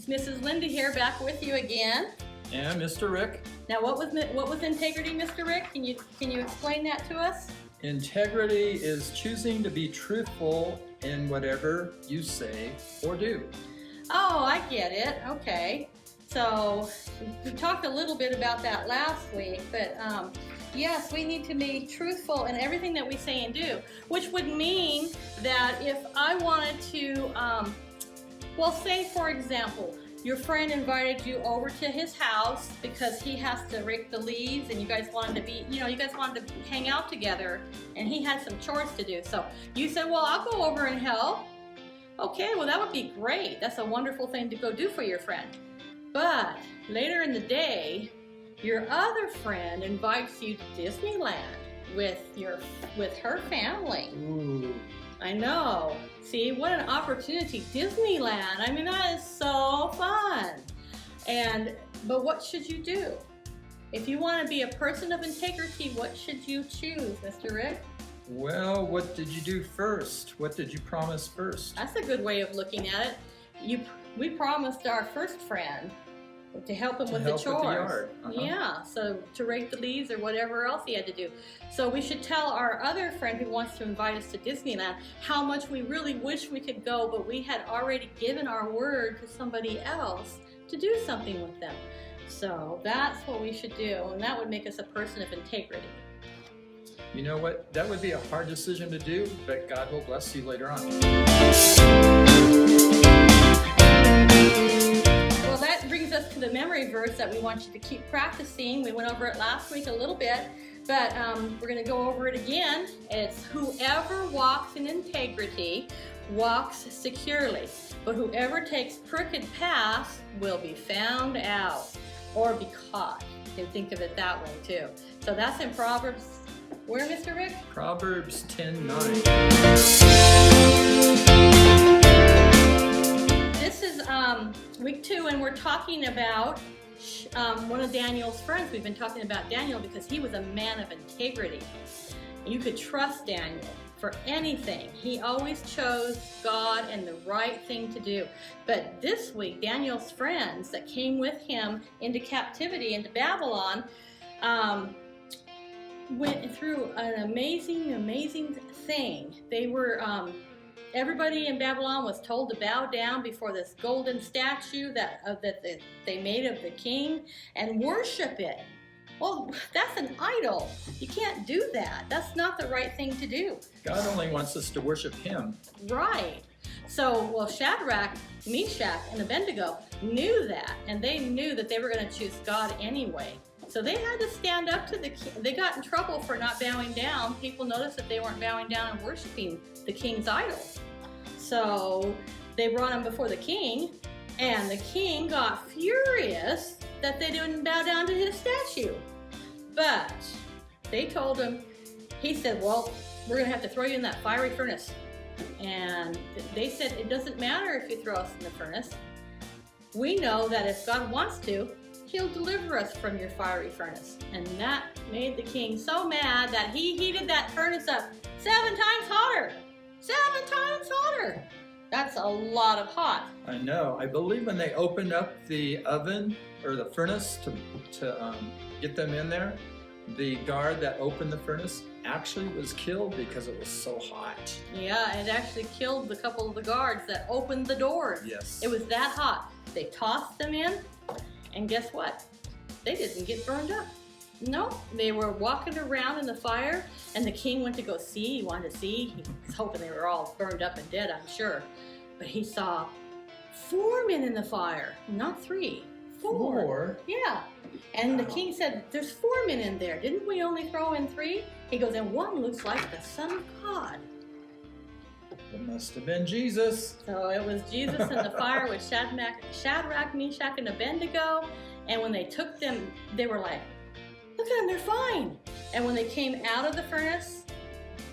It's Mrs. Linda here, back with you again. And Mr. Rick. Now, what was integrity, Mr. Rick? Can you explain that to us? Integrity is choosing to be truthful in whatever you say or do. Oh, I get it. Okay. So we talked a little bit about that last week, but yes, we need to be truthful in everything that we say and do, which would mean that if I wanted to, well, say for example, your friend invited you over to his house because he has to rake the leaves and you guys wanted to be, you guys wanted to hang out together and he had some chores to do. So you said, well, I'll go over and help. Okay, well, that would be great. That's a wonderful thing to go do for your friend. But later in the day, your other friend invites you to Disneyland with her family. Ooh. I know. See, what an opportunity. Disneyland. I mean, that is so fun. But what should you do? If you want to be a person of integrity, what should you choose, Mr. Rick? Well, what did you do first? What did you promise first? That's a good way of looking at it. We promised our first friend to help him with the chores. With the yard. Yeah, so to rake the leaves or whatever else he had to do. So we should tell our other friend who wants to invite us to Disneyland how much we really wish we could go, but we had already given our word to somebody else to do something with them. So that's what we should do, and that would make us a person of integrity. You know what? That would be a hard decision to do, but God will bless you later on. Well, that brings us to the memory verse that we want you to keep practicing. We went over it last week a little bit, but we're going to go over it again. It's whoever walks in integrity walks securely, but whoever takes crooked paths will be found out or be caught. You can think of it that way too. So that's in Proverbs. Where, Mr. Rick? Proverbs 10:9. This is week 2, and we're talking about one of Daniel's friends. We've been talking about Daniel because he was a man of integrity. You could trust Daniel for anything. He always chose God and the right thing to do. But this week, Daniel's friends that came with him into captivity, into Babylon, went through an amazing thing. They were, everybody in Babylon was told to bow down before this golden statue that they made of the king and worship it. Well, that's an idol. You can't do that. That's not the right thing to do. God only wants us to worship Him. Right. So, well, Shadrach, Meshach, and Abednego knew that, and they knew that they were going to choose God anyway. So they had to stand up to the king. They got in trouble for not bowing down. People noticed that they weren't bowing down and worshiping the king's idol. So they brought him before the king, and the king got furious that they didn't bow down to his statue. But they told him, he said, well, we're going to have to throw you in that fiery furnace. And they said, it doesn't matter if you throw us in the furnace. We know that if God wants to, He'll deliver us from your fiery furnace. And that made the king so mad that he heated that furnace up 7 times hotter. 7 times hotter. That's a lot of hot. I know. I believe when they opened up the oven or the furnace to get them in there, the guard that opened the furnace actually was killed because it was so hot. Yeah, it actually killed a couple of the guards that opened the doors. Yes. It was that hot. They tossed them in. And guess what? They didn't get burned up. No, they were walking around in the fire, and the king went to go see. He wanted to see. He was hoping they were all burned up and dead, I'm sure. But he saw 4 men in the fire, not 3. 4. Yeah. And the king said, there's 4 men in there. Didn't we only throw in 3? He goes, and one looks like the Son of God. It must have been Jesus. So it was Jesus in the fire with Shadrach, Meshach, and Abednego. And when they took them, they were like, look at them, they're fine. And when they came out of the furnace,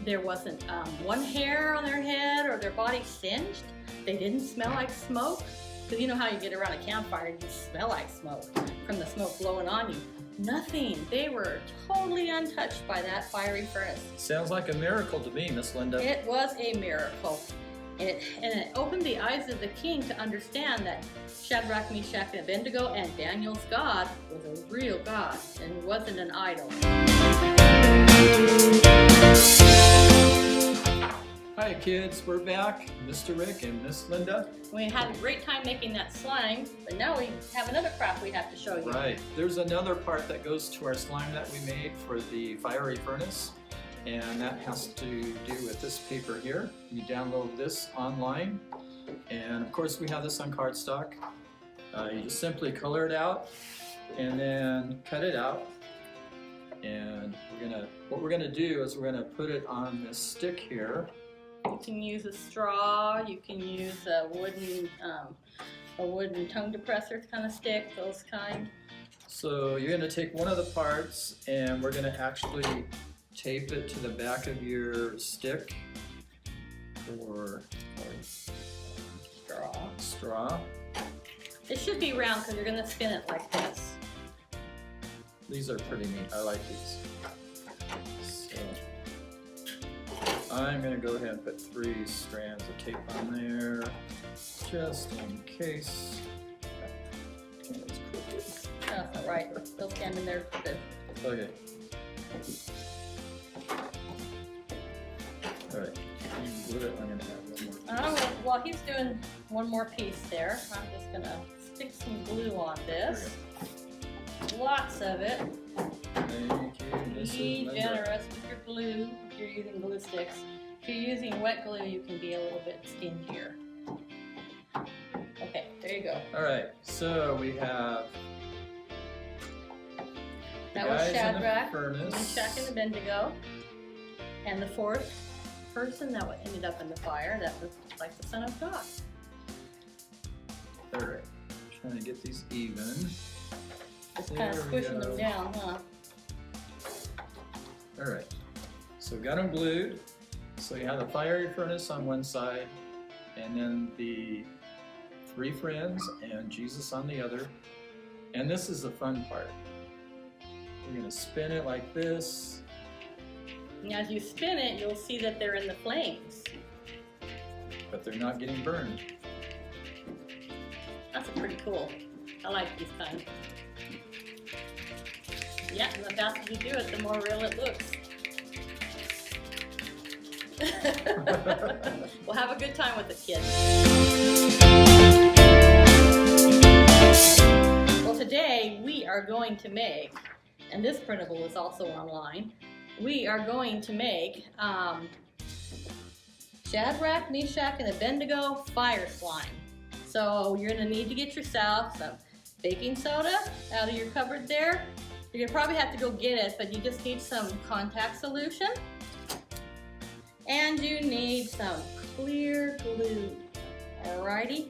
there wasn't one hair on their head or their body singed. They didn't smell like smoke. Because you know how you get around a campfire, you just smell like smoke from the smoke blowing on you. Nothing. They were totally untouched by that fiery furnace. Sounds like a miracle to me, Miss Linda. It was a miracle. And it opened the eyes of the king to understand that Shadrach, Meshach, and Abednego and Daniel's God was a real God and wasn't an idol. Hi kids, we're back. Mr. Rick and Miss Linda. We had a great time making that slime, but now we have another craft we have to show you. Right. There's another part that goes to our slime that we made for the fiery furnace, and that has to do with this paper here. You download this online, and of course we have this on cardstock. You just simply color it out and then cut it out. And what we're gonna do is we're gonna put it on this stick here. You can use a straw, you can use a wooden tongue depressor kind of stick, those kind. So you're going to take one of the parts and we're going to actually tape it to the back of your stick or straw. It should be round because you're going to spin it like this. These are pretty neat. I like these. I'm going to go ahead and put 3 strands of tape on there, just in case. That's crooked. No, that's not right. They'll stand in there crooked. Okay. Alright, glue it. I'm going to add one more piece. While he's doing one more piece there, I'm just going to stick some glue on this. Lots of it. Thank you, Mrs. Be Linda. generous with your glue if you're using glue sticks. If you're using wet glue, you can be a little bit stingier. Okay, there you go. Alright, so we have That was guys in the Shadrach, furnace. Meshach, and Abednego. And the fourth person that ended up in the fire, that was like the Son of God. Alright, trying to get these even. Just kind of There we squishing go. them down, huh? Alright, so got them glued. So you have the fiery furnace on one side, and then the 3 friends and Jesus on the other. And this is the fun part. We're going to spin it like this. And as you spin it, you'll see that they're in the flames. But they're not getting burned. That's pretty cool. I like these kind. Yeah, and the faster you do it, the more real it looks. We'll have a good time with the kids. Well, today we are going to make, and this printable is also online, we are going to make Shadrach, Meshach, and Abednego fire slime. So you're going to need to get yourself some baking soda out of your cupboard there. You're going to probably have to go get it, but you just need some contact solution. And you need some clear glue. Alrighty,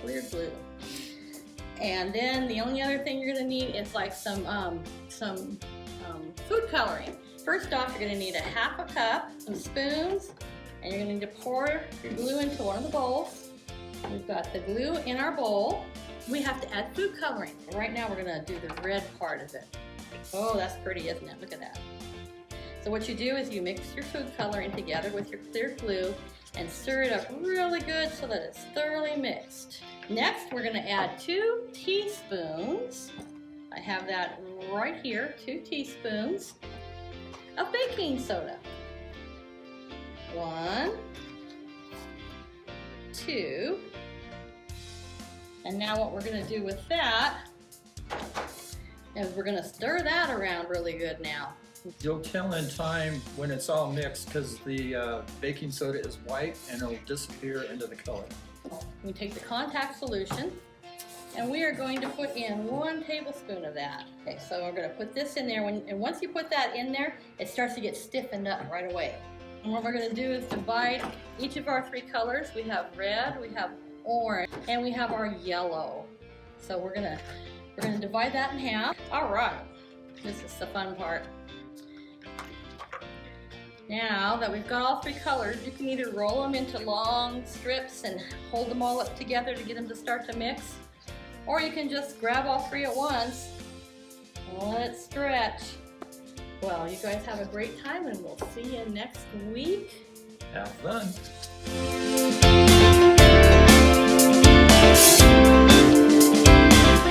clear glue. And then the only other thing you're going to need is like some food coloring. First off, you're going to need a half a cup, some spoons, and you're going to need to pour your glue into one of the bowls. We've got the glue in our bowl. We have to add food coloring. Right now we're going to do the red part of it. Oh, that's pretty, isn't it? Look at that. So what you do is you mix your food coloring together with your clear glue and stir it up really good so that it's thoroughly mixed. Next, we're going to add 2 teaspoons. I have that right here, 2 teaspoons of baking soda. 1, 2. And now what we're going to do with that is we're going to stir that around really good now. You'll tell in time when it's all mixed because the baking soda is white and it'll disappear into the color. We take the contact solution and we are going to put in 1 tablespoon of that. Okay, so we're going to put this in there, and once you put that in there, it starts to get stiffened up right away. And what we're going to do is divide each of our 3 colors. We have red, we have orange, and we have our yellow. So we're going to divide that in half. All right, this is the fun part. Now that we've got all 3 colors, you can either roll them into long strips and hold them all up together to get them to start to mix, or you can just grab all 3 at once and let it stretch. Well, you guys have a great time and we'll see you next week. Have fun.